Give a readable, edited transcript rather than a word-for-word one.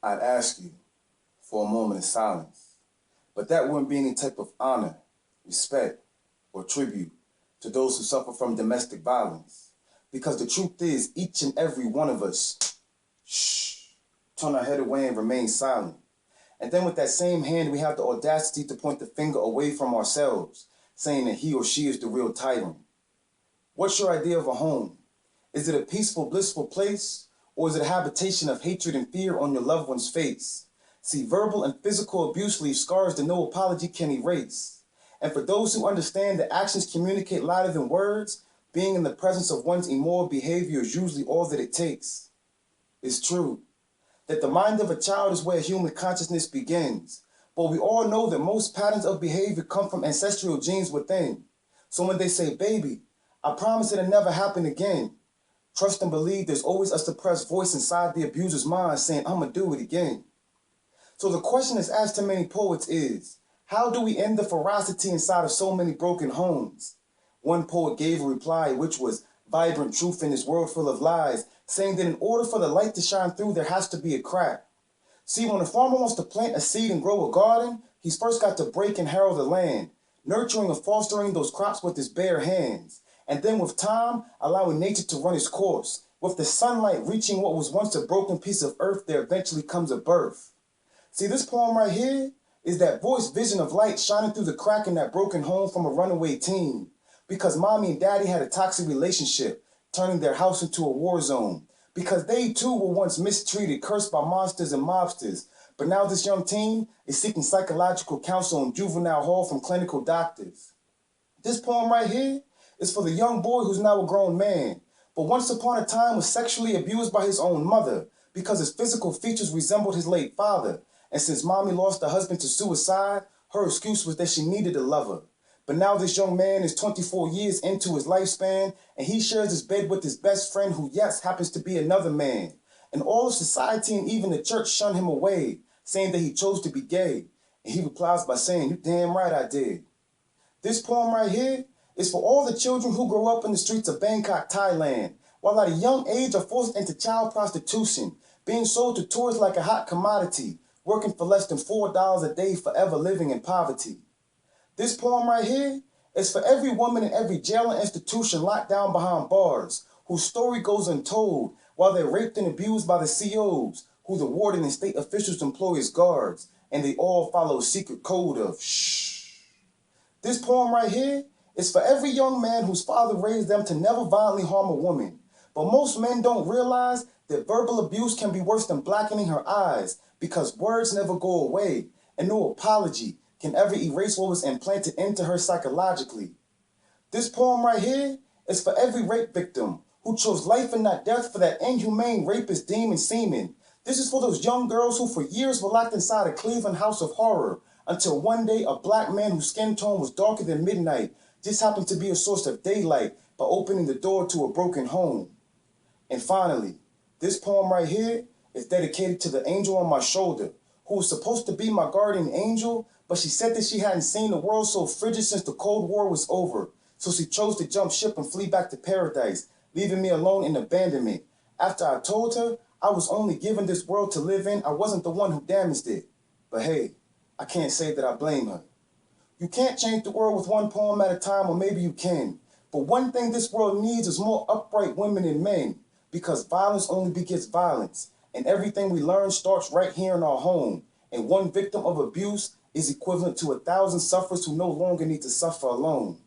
I'd ask you for a moment of silence. But that wouldn't be any type of honor, respect, or tribute to those who suffer from domestic violence. Because the truth is, each and every one of us, shh, turn our head away and remain silent. And then with that same hand, we have the audacity to point the finger away from ourselves, saying that he or she is the real tyrant. What's your idea of a home? Is it a peaceful, blissful place? Or is it a habitation of hatred and fear on your loved one's face? See, verbal and physical abuse leave scars that no apology can erase. And for those who understand that actions communicate louder than words, being in the presence of one's immoral behavior is usually all that it takes. It's true that the mind of a child is where human consciousness begins. But we all know that most patterns of behavior come from ancestral genes within. So when they say, baby, I promise it'll never happen again, trust and believe there's always a suppressed voice inside the abuser's mind saying, I'ma do it again. So the question that's asked to many poets is, how do we end the ferocity inside of so many broken homes? One poet gave a reply which was vibrant truth in this world full of lies, saying that in order for the light to shine through, there has to be a crack. See, when a farmer wants to plant a seed and grow a garden, he's first got to break and harrow the land, nurturing and fostering those crops with his bare hands. And then with time, allowing nature to run its course. With the sunlight reaching what was once a broken piece of earth, there eventually comes a birth. See, this poem right here is that voice vision of light shining through the crack in that broken home from a runaway teen. Because mommy and daddy had a toxic relationship, turning their house into a war zone. Because they too were once mistreated, cursed by monsters and mobsters. But now this young teen is seeking psychological counsel in juvenile hall from clinical doctors. This poem right here is for the young boy who's now a grown man, but once upon a time was sexually abused by his own mother because his physical features resembled his late father. And since mommy lost her husband to suicide, her excuse was that she needed a lover. But now this young man is 24 years into his lifespan, and he shares his bed with his best friend who, yes, happens to be another man. And all of society and even the church shun him away, saying that he chose to be gay. And he replies by saying, you damn right I did. This poem right here is for all the children who grow up in the streets of Bangkok, Thailand, while at a young age are forced into child prostitution, being sold to tourists like a hot commodity, working for less than $4 a day, forever living in poverty. This poem right here is for every woman in every jail and institution locked down behind bars, whose story goes untold while they're raped and abused by the COs, who the warden and state officials employ as guards, and they all follow a secret code of shh. This poem right here is for every young man whose father raised them to never violently harm a woman. But most men don't realize that verbal abuse can be worse than blackening her eyes, because words never go away, and no apology can ever erase what was implanted into her psychologically. This poem right here is for every rape victim who chose life and not death for that inhumane rapist demon semen. This is for those young girls who for years were locked inside a Cleveland house of horror, until one day a black man whose skin tone was darker than midnight just happened to be a source of daylight by opening the door to a broken home. And finally, this poem right here is dedicated to the angel on my shoulder, who was supposed to be my guardian angel, but she said that she hadn't seen the world so frigid since the Cold War was over. So she chose to jump ship and flee back to paradise, leaving me alone in abandonment. After I told her I was only given this world to live in, I wasn't the one who damaged it. But hey, I can't say that I blame her. You can't change the world with one poem at a time, or maybe you can. But one thing this world needs is more upright women and men, because violence only begets violence. And everything we learn starts right here in our home. And one victim of abuse is equivalent to 1,000 sufferers who no longer need to suffer alone.